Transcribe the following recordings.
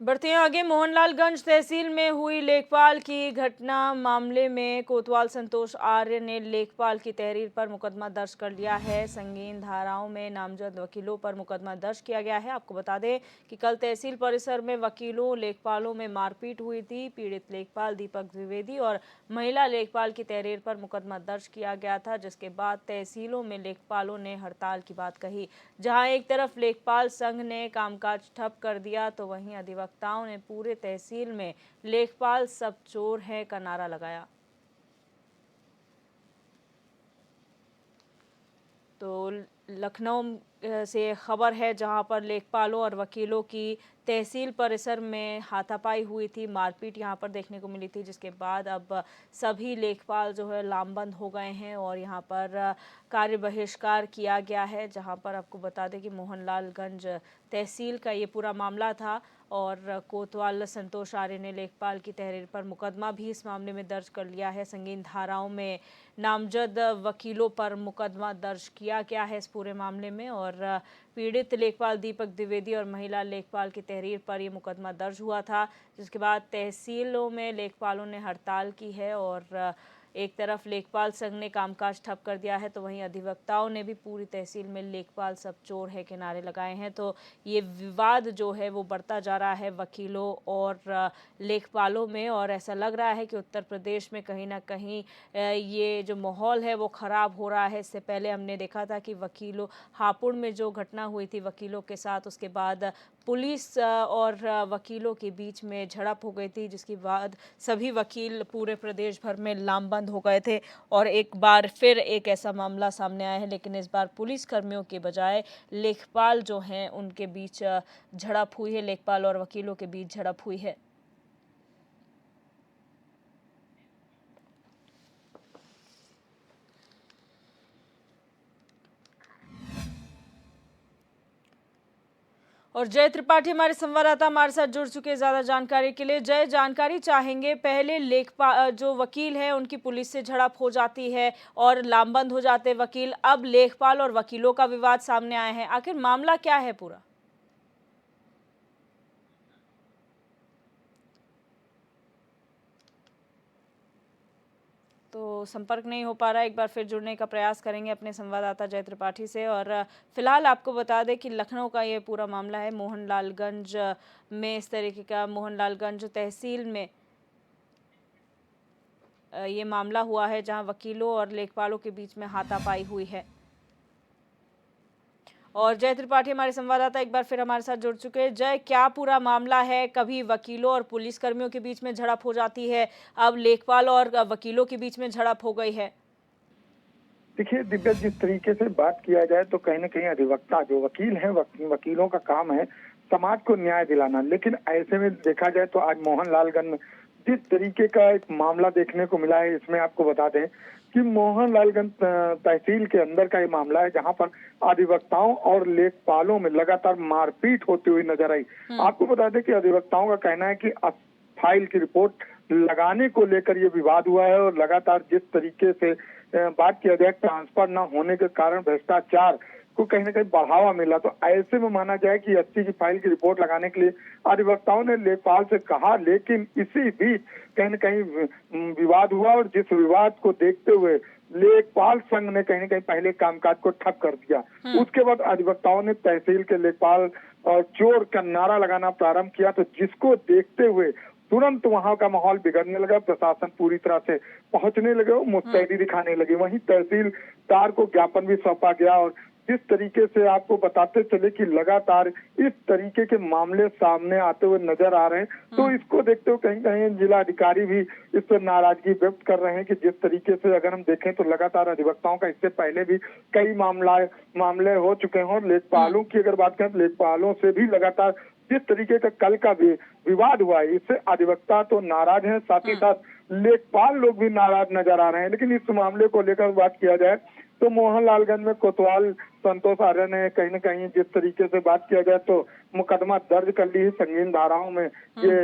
बढ़ते हैं आगे। मोहनलालगंज तहसील में हुई लेखपाल की घटना मामले में कोतवाल संतोष आर्य ने लेखपाल की तहरीर पर मुकदमा दर्ज कर लिया है। संगीन धाराओं में नामजद वकीलों पर मुकदमा दर्ज किया गया है। आपको बता दें कि कल तहसील परिसर में वकीलों लेखपालों में मारपीट हुई थी। पीड़ित लेखपाल दीपक द्विवेदी और महिला लेखपाल की तहरीर पर मुकदमा दर्ज किया गया था, जिसके बाद तहसीलों में लेखपालों ने हड़ताल की बात कही। जहां एक तरफ लेखपाल संघ ने कामकाज ठप कर दिया, तो वहीं अधिवक्ताओं ने पूरे तहसील में लेखपाल सब चोर हैं का नारा लगाया। तो लखनऊ से खबर है, जहां पर लेखपालों और वकीलों की तहसील परिसर में हाथापाई हुई थी, मारपीट यहां पर देखने को मिली थी, जिसके बाद अब सभी लेखपाल जो है लामबंद हो गए हैं और यहां पर कार्य बहिष्कार किया गया है। जहां पर आपको बता दें कि मोहनलालगंज तहसील का ये पूरा मामला था और कोतवाल संतोष आर्य ने लेखपाल की तहरीर पर मुकदमा भी इस मामले में दर्ज कर लिया है। संगीन धाराओं में नामजद वकीलों पर मुकदमा दर्ज किया गया है इस पूरे मामले में और पीड़ित लेखपाल दीपक द्विवेदी और महिला लेखपाल की तहरीर पर यह मुकदमा दर्ज हुआ था, जिसके बाद तहसीलों में लेखपालों ने हड़ताल की है और एक तरफ लेखपाल संघ ने कामकाज ठप कर दिया है, तो वहीं अधिवक्ताओं ने भी पूरी तहसील में लेखपाल सब चोर है के नारे लगाए हैं। तो ये विवाद जो है वो बढ़ता जा रहा है वकीलों और लेखपालों में और ऐसा लग रहा है कि उत्तर प्रदेश में कहीं ना कहीं ये जो माहौल है वो ख़राब हो रहा है। इससे पहले हमने देखा था कि वकीलों हापुड़ में जो घटना हुई थी वकीलों के साथ, उसके बाद पुलिस और वकीलों के बीच में झड़प हो गई थी, जिसके बाद सभी वकील पूरे प्रदेश भर में लामबंद हो गए थे और एक बार फिर एक ऐसा मामला सामने आया है। लेकिन इस बार पुलिस कर्मियों के बजाय लेखपाल जो हैं उनके बीच झड़प हुई है, लेखपाल और वकीलों के बीच झड़प हुई है। और जय त्रिपाठी हमारे संवाददाता हमारे साथ जुड़ चुके हैं ज्यादा जानकारी के लिए। जय, जानकारी चाहेंगे, पहले लेखपाल जो वकील है उनकी पुलिस से झड़प हो जाती है और लामबंद हो जाते वकील, अब लेखपाल और वकीलों का विवाद सामने आए हैं, आखिर मामला क्या है पूरा? तो संपर्क नहीं हो पा रहा है, एक बार फिर जुड़ने का प्रयास करेंगे अपने संवाददाता जय त्रिपाठी से। और फिलहाल आपको बता दें कि लखनऊ का ये पूरा मामला है। मोहनलालगंज में इस तरीके का मोहनलालगंज तहसील में ये मामला हुआ है, जहां वकीलों और लेखपालों के बीच में हाथापाई हुई है। और जय त्रिपाठी हमारे संवाददाता एक बार फिर हमारे साथ जुड़ चुके हैं। जय, क्या पूरा मामला है? कभी वकीलों और पुलिसकर्मियों के बीच में झड़प हो जाती है, अब लेखपाल और वकीलों के बीच में झड़प हो गई है। देखिए दिग्गज, जिस तरीके से बात किया जाए तो कहीं ना कहीं अधिवक्ता जो वकील हैं, वकीलों का काम है समाज को न्याय दिलाना। लेकिन ऐसे में देखा जाए तो आज मोहनलालगंज में जिस तरीके का एक मामला देखने को मिला है, इसमें आपको बता दें कि मोहनलालगंज तहसील के अंदर का ये मामला है, जहां पर अधिवक्ताओं और लेखपालों में लगातार मारपीट होती हुई नजर आई। आपको बता दें कि अधिवक्ताओं का कहना है कि फाइल की रिपोर्ट लगाने को लेकर ये विवाद हुआ है और लगातार जिस तरीके से बात किया जाए ट्रांसफर न होने के कारण भ्रष्टाचार को कहीं ना कहीं बढ़ावा मिला, तो ऐसे में माना जाए कि 80 की फाइल की रिपोर्ट लगाने के लिए अधिवक्ताओं ने लेखपाल से कहा, लेकिन इसी बीच कहीं न कहीं विवाद हुआ और जिस विवाद को देखते हुए लेखपाल संघ ने कहीं न कहीं पहले कामकाज को ठप कर दिया। उसके बाद अधिवक्ताओं ने तहसील के लेखपाल और चोर का नारा लगाना प्रारंभ किया, तो जिसको देखते हुए तुरंत वहां का माहौल बिगड़ने लगा। प्रशासन पूरी तरह से पहुंचने लगे, मुस्तैदी दिखाने लगे। वहीं तहसीलदार को ज्ञापन भी सौंपा गया और जिस तरीके से आपको बताते चले कि लगातार इस तरीके के मामले सामने आते हुए नजर आ रहे हैं, तो इसको देखते हुए कहीं कहीं जिला अधिकारी भी इस पर नाराजगी व्यक्त कर रहे हैं कि जिस तरीके से अगर हम देखें तो लगातार अधिवक्ताओं का इससे पहले भी कई मामले हो चुके हैं और लेखपालों की अगर बात करें तो लेखपालों से भी लगातार जिस तरीके का कल का भी विवाद हुआ है, इससे अधिवक्ता तो नाराज हैं, साथ ही साथ लेखपाल लोग भी नाराज नजर आ रहे हैं। लेकिन इस मामले को लेकर बात किया जाए तो मोहनलालगंज में कोतवाल संतोष आर्य ने कहीं न कहीं जिस तरीके से बात किया जाए तो मुकदमा दर्ज कर ली है। संगीन धाराओं में ये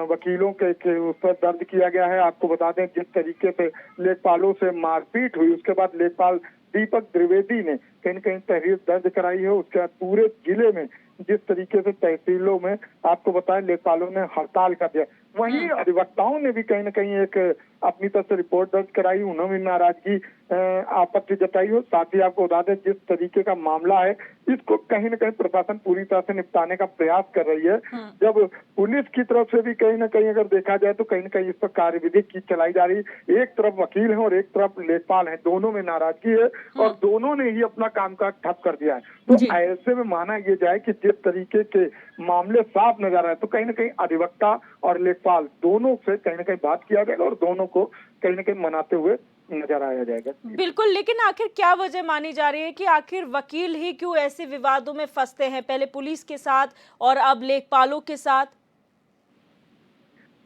वकीलों के उस पर दर्ज किया गया है। आपको बता दें जिस तरीके से लेखपालों से मारपीट हुई, उसके बाद लेखपाल दीपक द्विवेदी ने कहीं न कहीं तहरीर दर्ज कराई है। उसके बाद पूरे जिले में जिस तरीके से तहसीलों में आपको बताएं लेखपालों ने हड़ताल कर दिया, वहीं अधिवक्ताओं ने भी कहीं ना कहीं एक अपनी तरफ से रिपोर्ट दर्ज कराई, उन्होंने भी नाराजगी आपत्ति जताई हो। साथ ही आपको बता दें जिस तरीके का मामला है इसको कहीं ना कहीं प्रशासन पूरी तरह से निपटाने का प्रयास कर रही है। जब पुलिस की तरफ से भी कहीं ना कहीं अगर देखा जाए तो कहीं ना कहीं इस पर कार्यविधि की चलाई जा रही है। एक तरफ वकील है और एक तरफ लेखपाल है, दोनों में नाराजगी है और दोनों ने ही अपना कामकाज ठप कर दिया है। तो ऐसे में माना यह जाए कि जिस तरीके के मामले साफ नजर आ रहे हैं तो कहीं ना कहीं अधिवक्ता और लेखपाल दोनों से कहीं ना कहीं बात किया जाएगा और दोनों को कहीं ना कहीं मनाते हुए नजर आया जाएगा। बिल्कुल, लेकिन आखिर क्या वजह मानी जा रही है कि आखिर वकील ही क्यों ऐसे विवादों में फंसते हैं, पहले पुलिस के साथ और अब लेखपालों के साथ?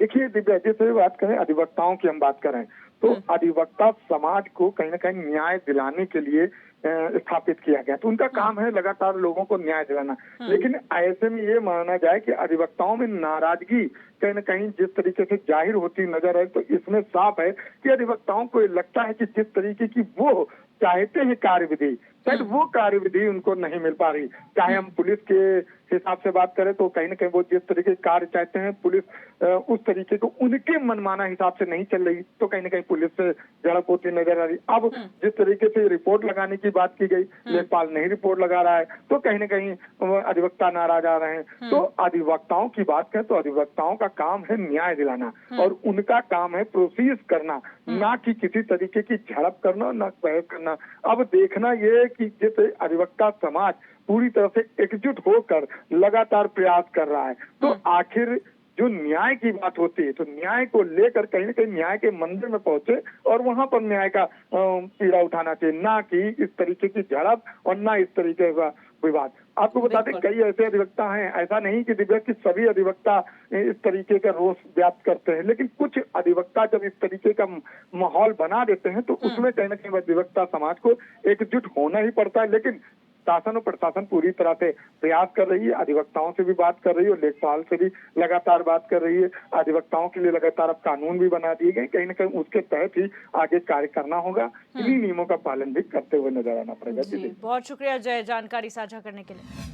देखिए दिव्या, जैसे बात करें अधिवक्ताओं की हम बात करें तो अधिवक्ता समाज को कहीं ना कहीं न्याय दिलाने के लिए स्थापित किया गया, तो उनका काम है लगातार लोगों को न्याय दिलाना। लेकिन ऐसे में ये माना जाए कि अधिवक्ताओं में नाराजगी कहीं ना कहीं जिस तरीके से जाहिर होती नजर आए तो इसमें साफ है कि अधिवक्ताओं को लगता है कि जिस तरीके की वो चाहते हैं कार्यविधि, शायद वो कार्यविधि उनको नहीं मिल पा रही। चाहे हम पुलिस के हिसाब से बात करें तो कहीं ना कहीं वो जिस तरीके के कार्य चाहते हैं पुलिस उस तरीके को उनके मनमाना हिसाब से नहीं चल रही, तो कहीं ना कहीं पुलिस से झड़प होती नजर आ रही। अब जिस तरीके से रिपोर्ट लगाने की बात की गई, लेखपाल नहीं रिपोर्ट लगा रहा है तो कहीं ना कहीं अधिवक्ता नाराज आ रहे हैं। तो अधिवक्ताओं की बात करें तो अधिवक्ताओं का काम है न्याय दिलाना और उनका काम है प्रोसीज करना, ना कि किसी तरीके की झड़प करना, ना बहस करना। अब देखना ये कि जैसे अधिवक्ता समाज पूरी तरह से एकजुट होकर लगातार प्रयास कर रहा है, तो आखिर जो न्याय की बात होती है तो न्याय को लेकर कहीं ना कहीं न्याय के मंदिर में पहुंचे और वहां पर न्याय का पीड़ा उठाना चाहिए, ना कि इस तरीके की झड़प और ना इस तरीके का विवाद। आपको बता दें कई ऐसे अधिवक्ता हैं, ऐसा नहीं कि दिव्या कि सभी अधिवक्ता इस तरीके का रोष व्यक्त करते हैं, लेकिन कुछ अधिवक्ता जब इस तरीके का माहौल बना देते हैं तो उसमें कहीं ना कहीं अधिवक्ता समाज को एकजुट होना ही पड़ता है। लेकिन शासन और प्रशासन पूरी तरह से प्रयास कर रही है, अधिवक्ताओं से भी बात कर रही है और लेखपाल से भी लगातार बात कर रही है। अधिवक्ताओं के लिए लगातार अब कानून भी बना दिए गए, कहीं ना कहीं उसके तहत ही आगे कार्य करना होगा। इन्हीं नियमों का पालन भी करते हुए नजर आना पड़ेगा। जी, बहुत शुक्रिया जय जानकारी साझा करने के लिए।